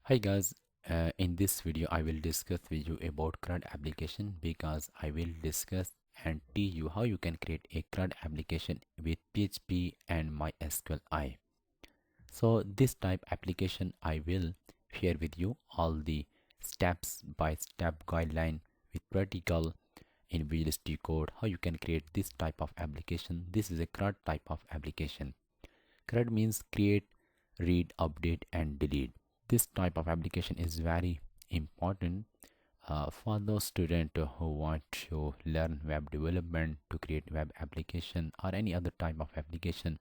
Hi guys, in this video I will discuss with you about CRUD application because I will discuss and teach you how you can create a CRUD application with PHP and MySQLi. So this type application I will share with you all the steps by step guideline with practical in VLST code how you can create this type of application. This is a CRUD type of application. CRUD means create, read, update and delete. This type of application is very important for those students who want to learn web development to create web application or any other type of application,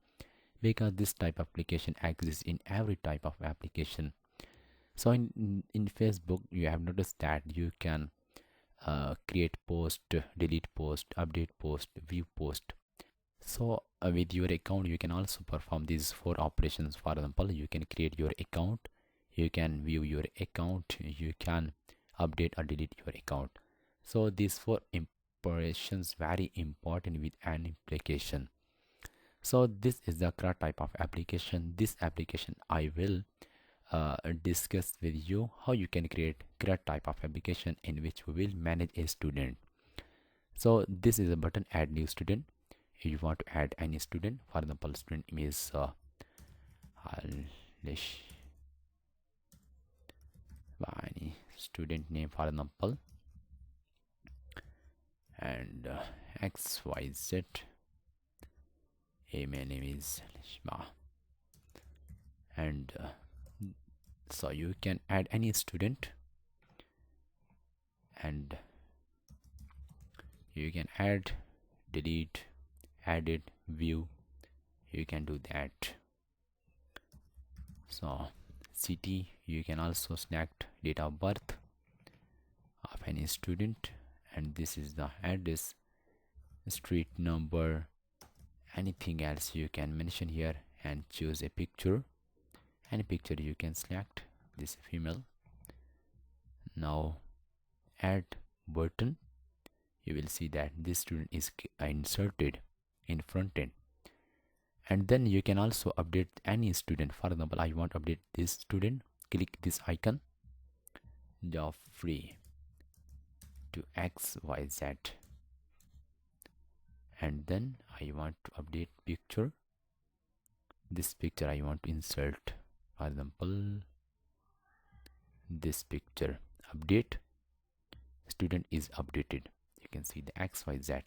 because this type of application exists in every type of application. So in Facebook you have noticed that you can create post, delete post, update post, view post. So with your account you can also perform these four operations. For example, you can create your account, you can view your account, you can update or delete your account. So these four operations very important with an application. So this is the CRUD type of application. This application I will discuss with you how you can create CRUD type of application in which we will manage a student. So this is a button add new student. If you want to add any student, for example student is any student name, for example, and XYZ. Hey, my name is Lishma, and so you can add any student and you can add, delete, edit, view. You can do that. So city, you can also select date of birth of any student, and this is the address, street number, anything else you can mention here, and choose a picture. Any picture you can select. This female. Now add button. You will see that this student is inserted in front end, and then you can also update any student. For example, I want to update this student. Click this icon, job free to XYZ, and then I want to update picture. This picture I want to insert, for example this picture. Update, student is updated. You can see the XYZ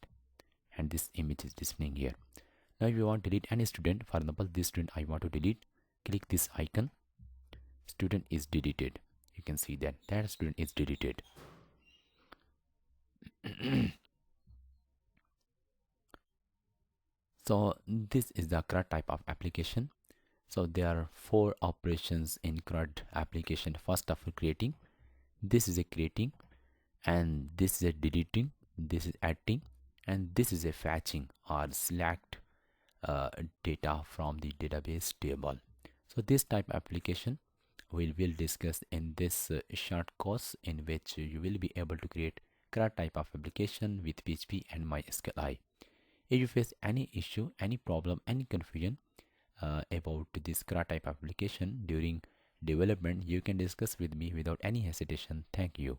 and this image is displaying here. Now if you want to delete any student, for example this student I want to delete, click this icon, student is deleted. You can see that that student is deleted. So this is the CRUD type of application. So there are four operations in CRUD application. First of all, creating. This is a creating, and this is a deleting, this is adding, and this is a fetching or select data from the database table. So this type of application we will discuss in this short course, in which you will be able to create CRUD type of application with PHP and MySQLi. If you face any issue, any problem, any confusion about this CRUD type application during development, you can discuss with me without any hesitation. Thank you.